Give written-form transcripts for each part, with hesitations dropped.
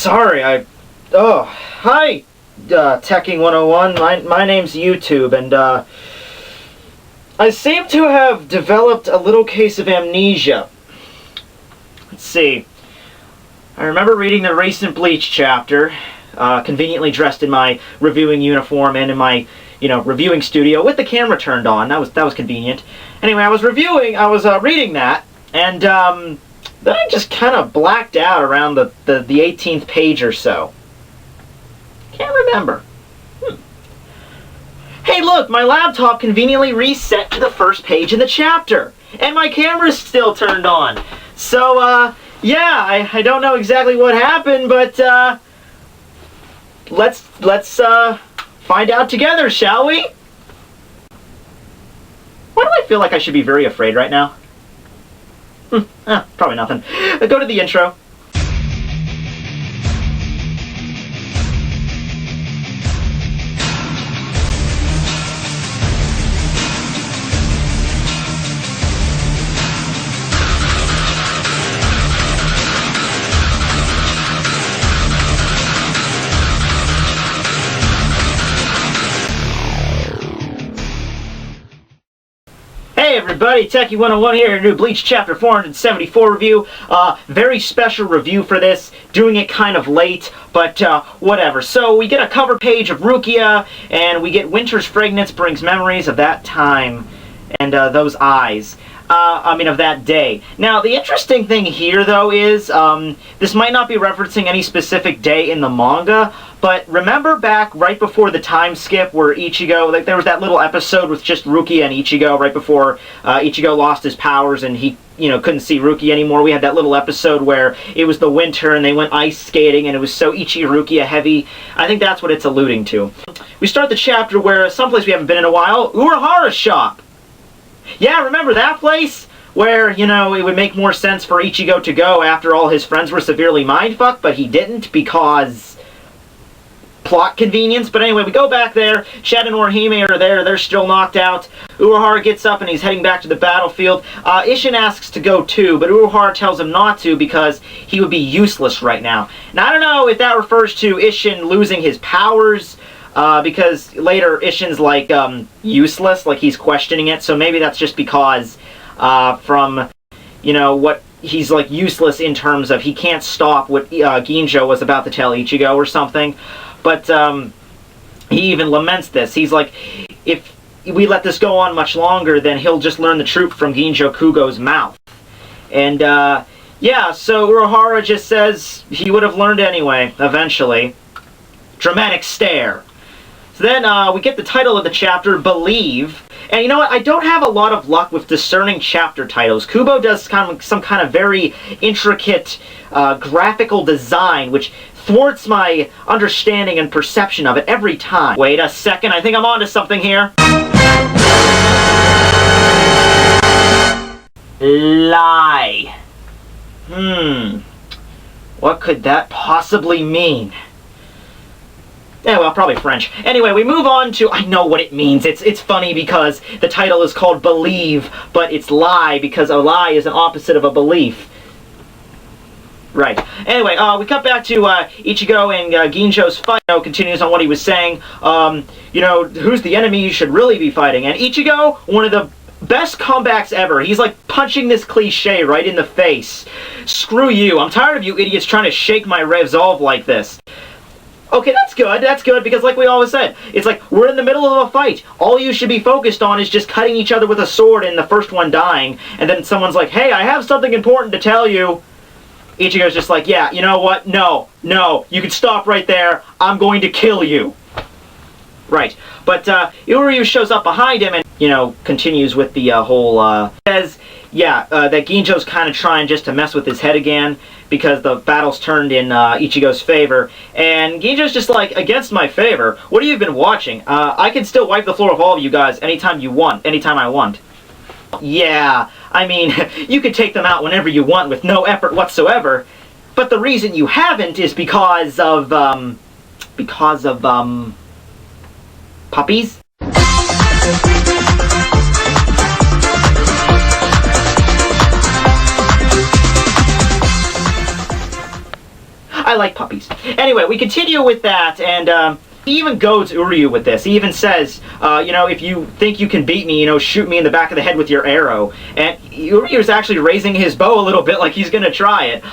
sorry, Oh, hi, Tekking101. My name's YouTube, and, I seem to have developed a little case of amnesia. Let's see. I remember reading the recent Bleach chapter, conveniently dressed in my reviewing uniform and in my, reviewing studio with the camera turned on. That was convenient. Anyway, I was reading that, and, then I just kind of blacked out around the 18th page or so. Can't remember. Hey look, my laptop conveniently reset to the first page in the chapter, and my camera's still turned on. So, yeah, I don't know exactly what happened, but, let's find out together, shall we? Why do I feel like I should be very afraid right now? Probably nothing. Go to the intro. Hey everybody, Tekking101 here, new Bleach Chapter 474 review. Very special review for this, doing it kind of late, but whatever. So we get a cover page of Rukia, and we get Winter's fragrance brings memories of that time, and those eyes. Of that day. Now, the interesting thing here, though, is, this might not be referencing any specific day in the manga, but remember back right before the time skip where Ichigo, like, there was that little episode with just Rukia and Ichigo right before Ichigo lost his powers and he, couldn't see Rukia anymore. We had that little episode where it was the winter and they went ice skating and it was so Rukia heavy. I think that's what it's alluding to. We start the chapter where someplace we haven't been in a while, Urahara's shop. Yeah, remember that place? Where, it would make more sense for Ichigo to go after all his friends were severely mindfucked, but he didn't because plot convenience. But anyway, we go back there. Chad and Orihime are there. They're still knocked out. Urahara gets up and he's heading back to the battlefield. Isshin asks to go too, but Urahara tells him not to because he would be useless right now. Now, I don't know if that refers to Isshin losing his powers, because later Isshin's like useless, like he's questioning it, so maybe that's just because from what he's like useless in terms of he can't stop what Ginjo was about to tell Ichigo or something. But he even laments this. He's like, if we let this go on much longer, then he'll just learn the truth from Ginjo Kugo's mouth. And yeah, so Urahara just says he would have learned anyway, eventually. Dramatic stare. So then we get the title of the chapter, Believe. And you know what? I don't have a lot of luck with discerning chapter titles. Kubo does some kind of very intricate graphical design, which thwarts my understanding and perception of it every time. Wait a second, I think I'm onto something here. Lie. What could that possibly mean? Yeah, well, probably French. Anyway, we move on to... I know what it means. It's funny because the title is called Believe, but it's lie because a lie is an opposite of a belief. Right. Anyway, we cut back to Ichigo and Ginjo's fight. Continues on what he was saying. Who's the enemy you should really be fighting? And Ichigo, one of the best comebacks ever. He's like punching this cliche right in the face. Screw you. I'm tired of you idiots trying to shake my resolve like this. Okay, that's good, because like we always said, it's like, we're in the middle of a fight. All you should be focused on is just cutting each other with a sword and the first one dying, and then someone's like, hey, I have something important to tell you. Ichigo's just like, yeah, you know what? No, you can stop right there. I'm going to kill you. Right, but Uryu shows up behind him and, continues with the whole, says, yeah, that Ginjo's kind of trying just to mess with his head again, because the battle's turned in Ichigo's favor, and Ginjo's just like, against my favor? What have you been watching? I can still wipe the floor of all of you guys anytime I want. Yeah, I mean, you could take them out whenever you want with no effort whatsoever, but the reason you haven't is because of puppies? I like puppies. Anyway, we continue with that, and he even goads Uryu with this. He even says, if you think you can beat me, shoot me in the back of the head with your arrow. And Uryu's actually raising his bow a little bit like he's going to try it.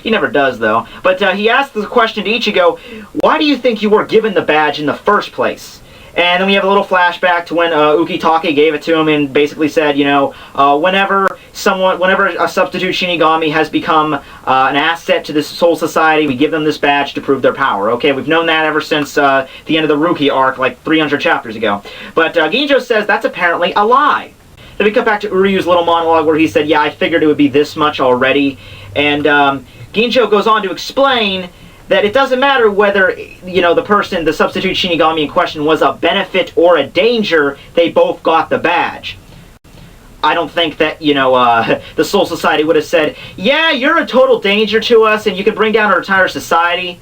He never does, though. But he asks the question to Ichigo, why do you think you were given the badge in the first place? And then we have a little flashback to when Ukitake gave it to him and basically said, whenever a substitute Shinigami has become an asset to this Soul Society, we give them this badge to prove their power. Okay, we've known that ever since the end of the Rookie arc, like 300 chapters ago. But Ginjo says that's apparently a lie. Then we cut back to Uryu's little monologue where he said, yeah, I figured it would be this much already. And Ginjo goes on to explain that it doesn't matter whether, the substitute Shinigami in question was a benefit or a danger, they both got the badge. I don't think that, the Soul Society would have said, yeah, you're a total danger to us and you can bring down our entire society.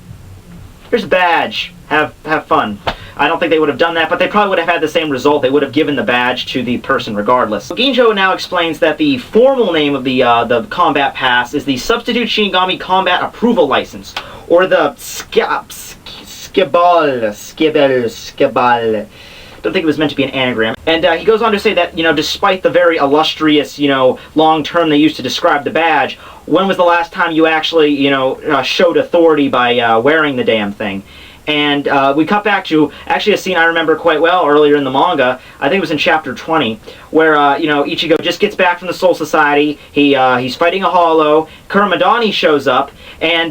Here's a badge. Have fun. I don't think they would have done that, but they probably would have had the same result. They would have given the badge to the person regardless. Ginjo now explains that the formal name of the combat pass is the Substitute Shinigami Combat Approval License, or the Skibal. Don't think it was meant to be an anagram. And he goes on to say that, despite the very illustrious, long term they used to describe the badge, when was the last time you actually, showed authority by wearing the damn thing? And we cut back to actually a scene I remember quite well earlier in the manga. I think it was in chapter 20, where Ichigo just gets back from the Soul Society. He's fighting a hollow. Kurumadani shows up, and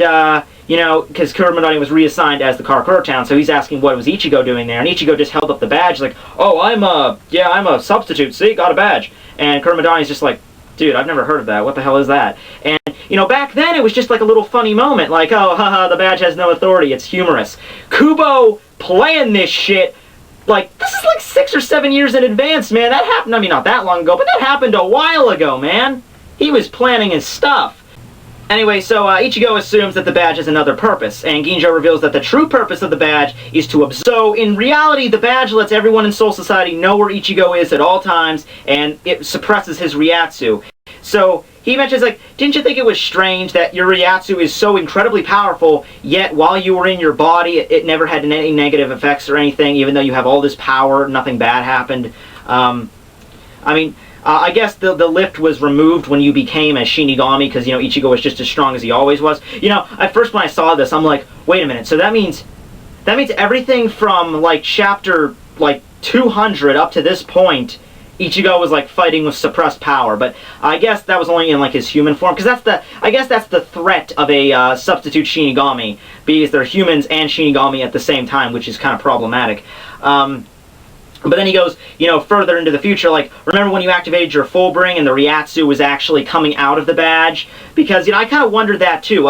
because Kurumadani was reassigned as the Karakura Town, so he's asking what was Ichigo doing there, and Ichigo just held up the badge like, oh, I'm a substitute. See, got a badge. And Kurumadani's just like, dude, I've never heard of that. What the hell is that? And, back then it was just like a little funny moment, like, oh, haha, the badge has no authority, it's humorous. Kubo playing this shit, like, this is like 6 or 7 years in advance, man. That happened, not that long ago, but that happened a while ago, man. He was planning his stuff. Anyway, so Ichigo assumes that the badge has another purpose, and Ginjo reveals that the true purpose of the badge is to observe. So, in reality, the badge lets everyone in Soul Society know where Ichigo is at all times, and it suppresses his Ryatsu. So, he mentions, like, didn't you think it was strange that your Ryatsu is so incredibly powerful, yet while you were in your body, it never had any negative effects or anything, even though you have all this power, nothing bad happened? I guess the lift was removed when you became a Shinigami, because, Ichigo was just as strong as he always was. At first when I saw this, I'm like, wait a minute, so that means everything from, like, chapter, 200 up to this point, Ichigo was, like, fighting with suppressed power. But I guess that was only in, like, his human form, because I guess that's the threat of a substitute Shinigami, because they're humans and Shinigami at the same time, which is kind of problematic. But then he goes, further into the future, like, remember when you activated your Fullbring and the Ryatsu was actually coming out of the badge? Because, I kind of wondered that too.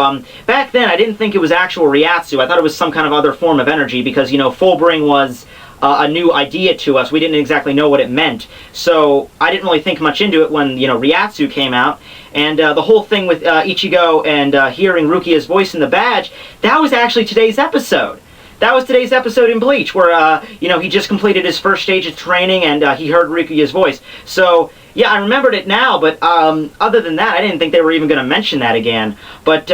Back then, I didn't think it was actual Ryatsu. I thought it was some kind of other form of energy, because, Fullbring was a new idea to us. We didn't exactly know what it meant. So, I didn't really think much into it when, Ryatsu came out. And the whole thing with Ichigo and hearing Rukia's voice in the badge, that was actually today's episode. That was today's episode in Bleach, where, he just completed his first stage of training, and he heard Rukia's voice. So, yeah, I remembered it now, but other than that, I didn't think they were even going to mention that again. But,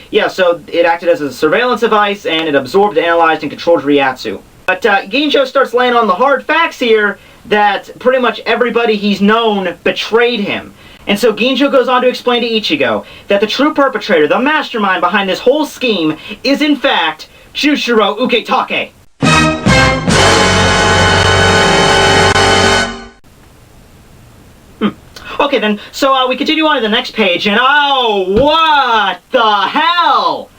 yeah, so it acted as a surveillance device, and it absorbed, analyzed, and controlled Ryatsu. But Ginjo starts laying on the hard facts here that pretty much everybody he's known betrayed him. And so Ginjo goes on to explain to Ichigo that the true perpetrator, the mastermind behind this whole scheme, is in fact Jushiro Ukitake. Okay then, so we continue on to the next page, and oh, what the hell?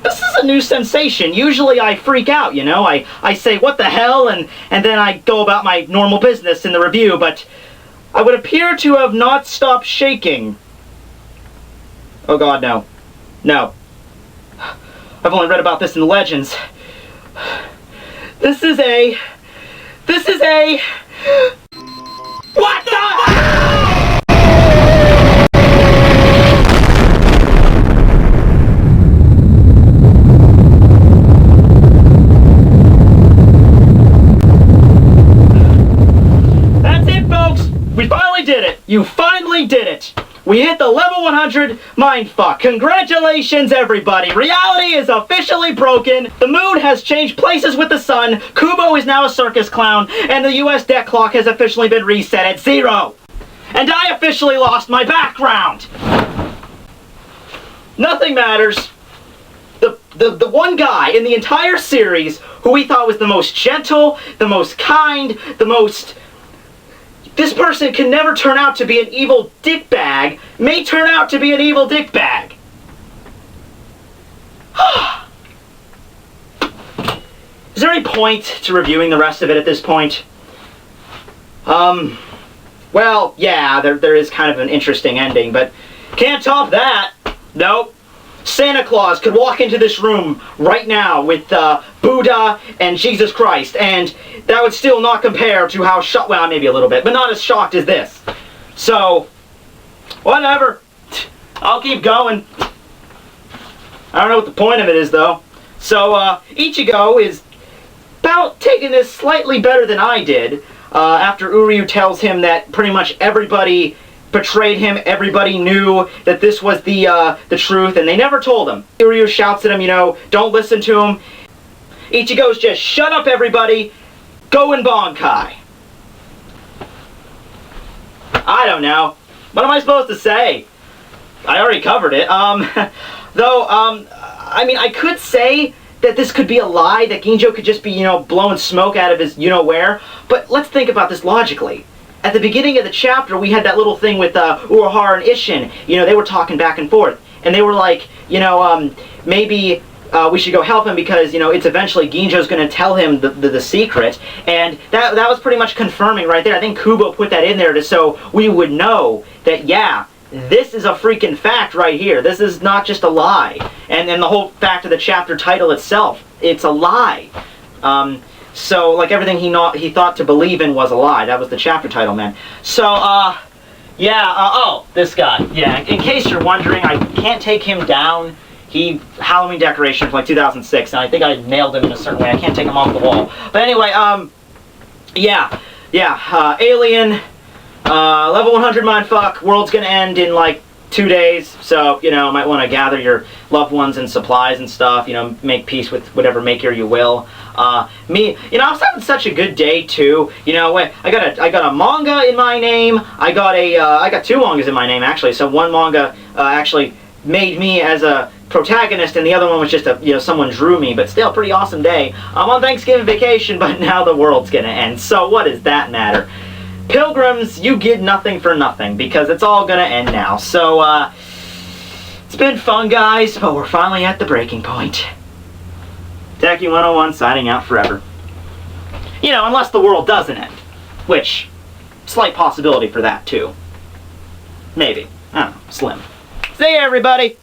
This is a new sensation. Usually I freak out, I say, what the hell, and then I go about my normal business in the review, but I would appear to have not stopped shaking. Oh god, no. No. I've only read about this in the legends. This is a... What the hell? That's it, folks! We finally did it! You finally did it! We hit the level 100 mindfuck. Congratulations, everybody. Reality is officially broken. The moon has changed places with the sun. Kubo is now a circus clown. And the US debt clock has officially been reset at 0. And I officially lost my background. Nothing matters. The one guy in the entire series who we thought was the most gentle, the most kind, the most... This person can never turn out to be an evil dickbag, may turn out to be an evil dickbag. Is there any point to reviewing the rest of it at this point? Well, yeah, there is kind of an interesting ending, but can't top that. Nope. Santa Claus could walk into this room right now with Buddha and Jesus Christ, and that would still not compare to how shocked, well, maybe a little bit, but not as shocked as this. So, whatever. I'll keep going. I don't know what the point of it is, though. So, Ichigo is about taking this slightly better than I did, after Uryu tells him that pretty much everybody betrayed him, everybody knew that this was the truth, and they never told him. Uryu shouts at him, you know, don't listen to him. Ichigo's just, shut up everybody, go and Bankai. I don't know. What am I supposed to say? I already covered it. Though, I mean, I could say that this could be a lie, that Ginjo could just be, you know, blowing smoke out of his you-know-where, but let's think about this logically. At the beginning of the chapter, we had that little thing with Urahara and Isshin. You know, they were talking back and forth. And they were like, you know, maybe we should go help him because, you know, it's eventually Ginjo's going to tell him the secret. And that was pretty much confirming right there. I think Kubo put that in there so we would know that, yeah, this is a freaking fact right here. This is not just a lie. And the whole fact of the chapter title itself, it's a lie. So, like, everything he thought to believe in was a lie. That was the chapter title, man. So, yeah, oh, this guy. Yeah, in case you're wondering, I can't take him down. He, Halloween decoration from, like, 2006, and I think I nailed him in a certain way. I can't take him off the wall. But anyway, Alien, level 100 mindfuck, world's gonna end in, like, 2 days, so, you know, might want to gather your loved ones and supplies and stuff, you know, make peace with whatever maker you will. Me, you know, I was having such a good day, too. You know, I got a manga in my name, I got 2 mangas in my name, actually, so one manga, actually made me as a protagonist, and the other one was just someone drew me, but still, pretty awesome day. I'm on Thanksgiving vacation, but now the world's gonna end, so what does that matter? Pilgrims, you get nothing for nothing, because it's all gonna end now. So, it's been fun, guys, but we're finally at the breaking point. Tekking101 signing out forever. You know, unless the world doesn't end. Which, slight possibility for that, too. Maybe. I don't know. Slim. See ya, everybody!